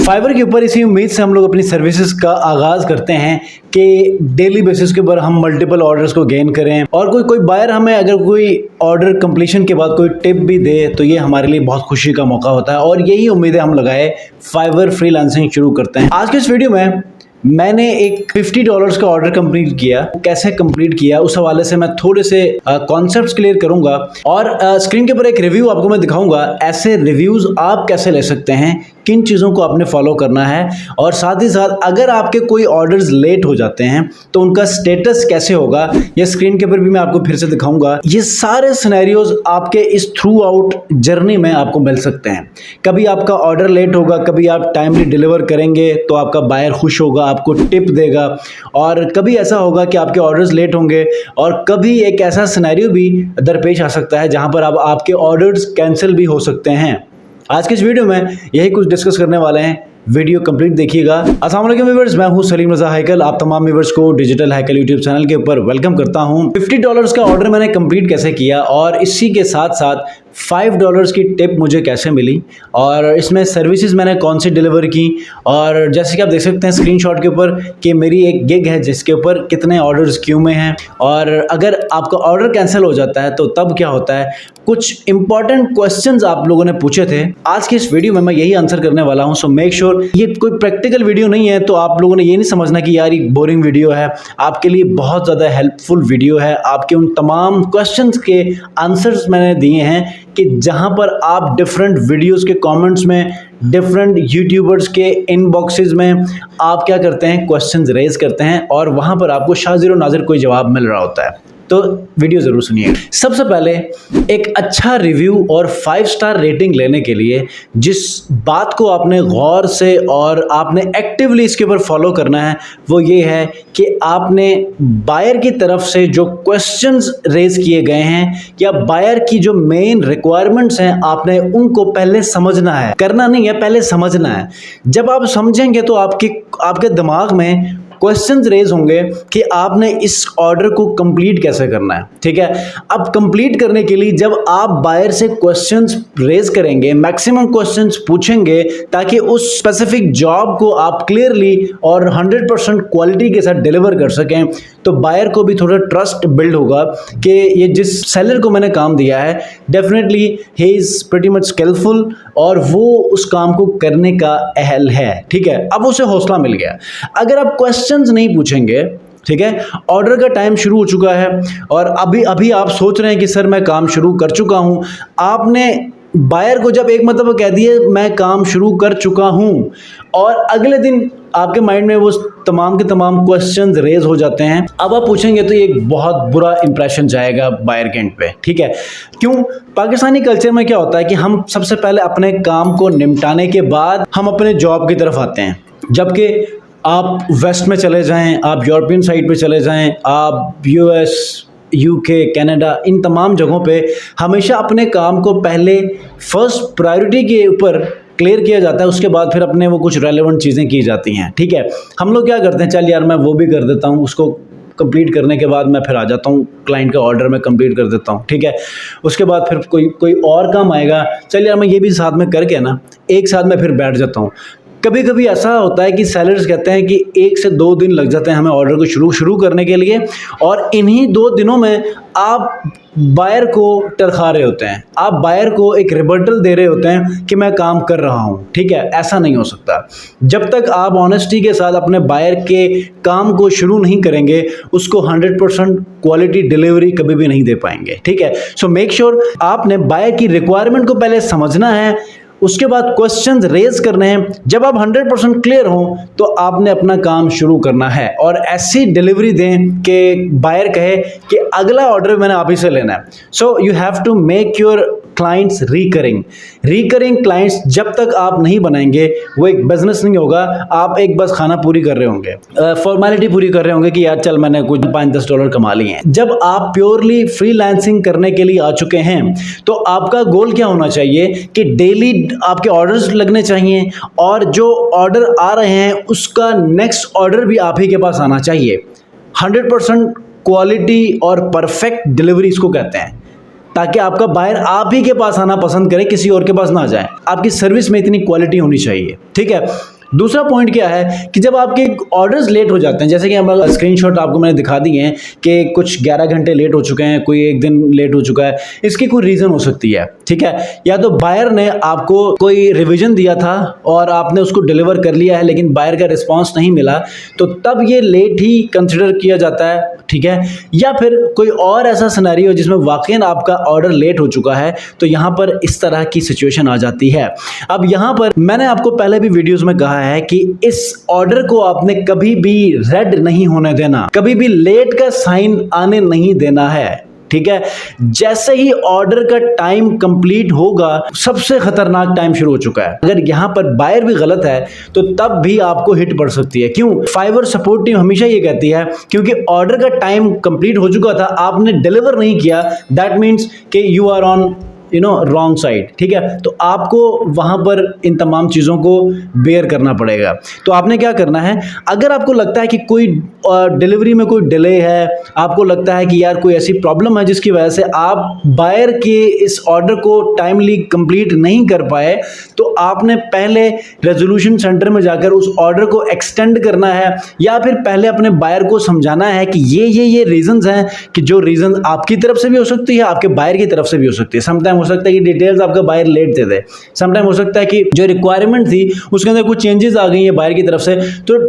Fibre के ऊपर इसी उम्मीद से हम लोग अपनी सर्विसेज का आगाज़ करते हैं कि डेली बेसिस के ऊपर हम मल्टीपल ऑर्डर्स को गेन करें और कोई बायर हमें अगर कोई ऑर्डर कंप्लीशन के बाद कोई टिप भी दे तो ये हमारे लिए बहुत खुशी का मौका होता है और यही उम्मीदें हम लगाए फाइवर फ्रीलांसिंग शुरू करते हैं। आज के इस वीडियो में मैंने एक $50 का ऑर्डर कंप्लीट किया। कैसे कंप्लीट किया उस हवाले से मैं थोड़े से कॉन्सेप्ट्स क्लियर करूंगा और स्क्रीन के ऊपर एक रिव्यू आपको मैं दिखाऊंगा। ऐसे रिव्यूज आप कैसे ले सकते हैं, किन चीज़ों को आपने फॉलो करना है और साथ ही साथ अगर आपके कोई ऑर्डर्स लेट हो जाते हैं तो उनका स्टेटस कैसे होगा, ये स्क्रीन के ऊपर भी मैं आपको फिर से दिखाऊंगा। ये सारे सिनेरियोज आपके इस थ्रू आउट जर्नी में आपको मिल सकते हैं। कभी आपका ऑर्डर लेट होगा, कभी आप टाइमली डिलीवर करेंगे तो आपका बायर खुश होगा, आपको टिप देगा, और कभी ऐसा होगा कि आपके ऑर्डर्स लेट होंगे और कभी एक ऐसा सिनेरियो भी दरपेश आ सकता है जहां पर आपके ऑर्डर्स कैंसिल भी हो सकते हैं। आज के इस वीडियो में यही कुछ डिस्कस करने वाले हैं। वीडियो कंप्लीट देखिएगा। अस्सलाम वालेकुम व्यूअर्स, मैं हूं सलीम रज़ा हैकल। आप तमाम व्यूअर्स को डिजिटल हैकल यूट्यूब चैनल के ऊपर वेलकम करता हूं। $50 का ऑर्डर मैंने कंप्लीट कैसे किया और इसी के साथ साथ $5 की टिप मुझे कैसे मिली और इसमें सर्विसेज मैंने कौन सी डिलीवर की, और जैसे कि आप देख सकते हैं स्क्रीनशॉट के ऊपर कि मेरी एक गिग है जिसके ऊपर कितने ऑर्डर्स क्यू में हैं, और अगर आपका ऑर्डर कैंसिल हो जाता है तो तब क्या होता है। कुछ इंपॉर्टेंट क्वेश्चंस आप लोगों ने पूछे थे। आज की इस वीडियो में मैं यही आंसर करने वाला हूं। सो मेक श्योर ये कोई प्रैक्टिकल वीडियो नहीं है तो आप लोगों ने ये नहीं समझना कि यार ये बोरिंग वीडियो है। आपके लिए बहुत ज़्यादा हेल्पफुल वीडियो है। आपके उन तमाम क्वेश्चंस के आंसर्स मैंने दिए हैं कि जहां पर आप डिफरेंट वीडियोस के कमेंट्स में, डिफरेंट यूट्यूबर्स के इनबॉक्सेस में आप क्या करते हैं, क्वेश्चंस रेज करते हैं और वहां पर आपको शाज़िर व नाज़िर कोई जवाब मिल रहा होता है। तो वीडियो ज़रूर सुनिए। सबसे पहले एक अच्छा रिव्यू और 5 स्टार रेटिंग लेने के लिए जिस बात को आपने गौर से और आपने एक्टिवली इसके ऊपर फॉलो करना है वो ये है कि आपने बायर की तरफ से जो क्वेश्चंस रेज किए गए हैं या बायर की जो मेन रिक्वायरमेंट्स हैं आपने उनको पहले समझना है। करना नहीं है, पहले समझना है। जब आप समझेंगे तो आपके दिमाग में क्वेश्चंस रेज होंगे कि आपने इस ऑर्डर को कंप्लीट कैसे करना है। ठीक है, अब कंप्लीट करने के लिए जब आप बायर से क्वेश्चंस रेज करेंगे, मैक्सिमम क्वेश्चंस पूछेंगे ताकि उस स्पेसिफिक जॉब को आप क्लियरली और 100% क्वालिटी के साथ डिलीवर कर सकें, तो बायर को भी थोड़ा ट्रस्ट बिल्ड होगा कि ये जिस सेलर को मैंने काम दिया है definitely he is pretty much skilful और वो उस काम को करने का अहल है। ठीक है, अब उसे हौसला मिल गया। अगर आप क्वेश्चंस नहीं पूछेंगे, ठीक है, ऑर्डर का टाइम शुरू हो चुका है और अभी आप सोच रहे हैं कि सर मैं काम शुरू कर चुका हूं, आपने बायर को जब एक मतलब कह दिए मैं काम शुरू कर चुका हूं और अगले दिन आपके माइंड में वो तमाम के तमाम क्वेश्चंस रेज हो जाते हैं, अब आप पूछेंगे तो ये एक बहुत बुरा इंप्रेशन जाएगा बायर के एंड पे। ठीक है, क्यों? पाकिस्तानी कल्चर में क्या होता है कि हम सबसे पहले अपने काम को निपटाने के बाद हम अपने जॉब की तरफ आते हैं, जबकि आप वेस्ट में चले जाएं, आप यूरोपियन साइड पे चले जाएं, आप US, UK, कनाडा, इन तमाम जगहों पे हमेशा अपने काम को पहले फर्स्ट प्रायोरिटी के ऊपर क्लियर किया जाता है, उसके बाद फिर अपने वो कुछ रेलेवेंट चीज़ें की जाती हैं। ठीक है, हम लोग क्या करते हैं, चल यार मैं वो भी कर देता हूँ, उसको कंप्लीट करने के बाद मैं फिर आ जाता हूँ, क्लाइंट का ऑर्डर मैं कंप्लीट कर देता हूँ। ठीक है, उसके बाद फिर कोई और काम आएगा, चल यार मैं ये भी साथ में करके ना एक साथ में फिर बैठ जाता हूँ। कभी कभी ऐसा होता है कि सेलर्स कहते हैं कि 1 से 2 दिन लग जाते हैं हमें ऑर्डर को शुरू करने के लिए, और इन्हीं 2 दिनों में आप बायर को टरखा रहे होते हैं, आप बायर को एक रिबर्टल दे रहे होते हैं कि मैं काम कर रहा हूं। ठीक है, ऐसा नहीं हो सकता। जब तक आप ऑनेस्टी के साथ अपने बायर के काम को शुरू नहीं करेंगे उसको 100% क्वालिटी डिलीवरी कभी भी नहीं दे पाएंगे। ठीक है, सो मेक श्योर आपने बायर की रिक्वायरमेंट को पहले समझना है, उसके बाद क्वेश्चंस रेज करने हैं। जब आप 100% क्लियर हो तो आपने अपना काम शुरू करना है और ऐसी डिलीवरी दें कि बायर कहे कि अगला ऑर्डर मैंने आप ही से लेना है। So you have to make your clients recurring clients जब तक आप नहीं बनाएंगे वो एक बिजनेस नहीं होगा। आप एक बस खाना पूरी कर रहे होंगे, फॉर्मेलिटी पूरी कर रहे होंगे कि यार चल मैंने कुछ $5-10 कमा लिए हैं। जब आप प्योरली फ्रीलांसिंग करने के लिए आ चुके हैं तो आपका गोल क्या होना चाहिए कि डेली आपके ऑर्डर्स लगने चाहिए और जो ऑर्डर आ रहे हैं उसका नेक्स्ट ऑर्डर भी आप ही के पास आना चाहिए। 100% क्वालिटी और परफेक्ट डिलीवरी इसको कहते हैं। ताकि आपका बायर आप ही के पास आना पसंद करे, किसी और के पास ना जाए। आपकी सर्विस में इतनी क्वालिटी होनी चाहिए, ठीक है। दूसरा पॉइंट क्या है कि जब आपके ऑर्डर्स लेट हो जाते हैं, जैसे कि हम स्क्रीनशॉट आपको मैंने दिखा दिए हैं कि कुछ 11 घंटे लेट हो चुके हैं, कोई 1 दिन लेट हो चुका है, इसकी कोई रीज़न हो सकती है, ठीक है। या तो बायर ने आपको कोई रिवीजन दिया था और आपने उसको डिलीवर कर लिया है लेकिन बायर का रिस्पॉन्स नहीं मिला, तो तब ये लेट ही कंसिडर किया जाता है, ठीक है। या फिर कोई और ऐसा सिनेरियो जिसमें वाकईन आपका ऑर्डर लेट हो चुका है, तो यहाँ पर इस तरह की सिचुएशन आ जाती है। अब यहाँ पर मैंने आपको पहले भी वीडियोज़ में कहा है कि इस ऑर्डर को आपने कभी भी रेड नहीं होने देना, कभी भी लेट का साइन आने नहीं देना है, ठीक है। जैसे ही ऑर्डर का टाइम कंप्लीट होगा, सबसे खतरनाक टाइम शुरू हो चुका है। अगर यहां पर बायर भी गलत है तो तब भी आपको हिट पड़ सकती है। क्यों? फाइवर सपोर्ट टीम हमेशा ये कहती है क्योंकि ऑर्डर का टाइम कंप्लीट हो चुका था, आपने डिलीवर नहीं किया, दैट मीन्स कि you are on wrong side, ठीक है। तो आपको वहां पर इन तमाम चीज़ों को बेयर करना पड़ेगा। तो आपने क्या करना है, अगर आपको लगता है कि कोई डिलीवरी में कोई डिले है, आपको लगता है कि यार कोई ऐसी प्रॉब्लम है जिसकी वजह से आप बायर के इस ऑर्डर को टाइमली कंप्लीट नहीं कर पाए, तो आपने पहले रेजोल्यूशन सेंटर में जाकर उस ऑर्डर को एक्सटेंड करना है, या फिर पहले अपने बायर को समझाना है कि ये रीजंस हैं, कि जो रीजन आपकी तरफ से भी हो सकती है, आपके बायर की तरफ से भी हो सकती है। समटाइम हो सकता है कि डिटेल्स आपका बायर लेट दे दे, समटाइम हो सकता है कि जो रिक्वायरमेंट थी उसके अंदर कुछ चेंजेस आ गई है बायर की तरफ से, तो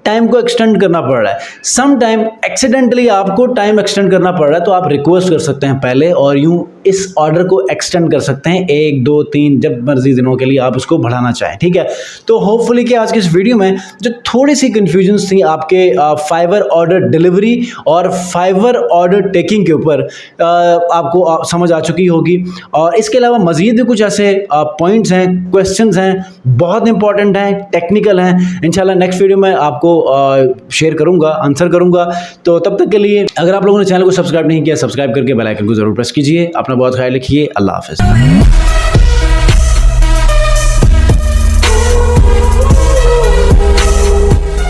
टाइम को एक्सटेंड करना पड़ रहा है। सम टाइम एक्सीडेंटली आपको टाइम एक्सटेंड करना पड़ रहा है, तो आप रिक्वेस्ट कर सकते हैं पहले और यूं इस ऑर्डर को एक्सटेंड कर सकते हैं 1, 2, 3 जब मर्जी दिनों के लिए आप उसको बढ़ाना चाहें, ठीक है। तो होपफुली कि आज के इस वीडियो में जो थोड़ी सी कंफ्यूजन्स थी आपके फाइवर ऑर्डर डिलीवरी और फाइवर ऑर्डर टेकिंग के ऊपर, आपको समझ आ चुकी होगी। और इसके अलावा मजीद भी कुछ ऐसे पॉइंट्स हैं, क्वेश्चंस हैं, बहुत इंपॉर्टेंट हैं, टेक्निकल हैं, इंशाल्लाह नेक्स्ट वीडियो में आपको शेयर करूंगा, आंसर करूंगा। तो तब तक के लिए अगर आप लोगों ने चैनल को सब्सक्राइब नहीं किया, सब्सक्राइब करके बेल आइकन को जरूर प्रेस कीजिए। अपना बहुत ख्याल रखिए। अल्लाह हाफिज़।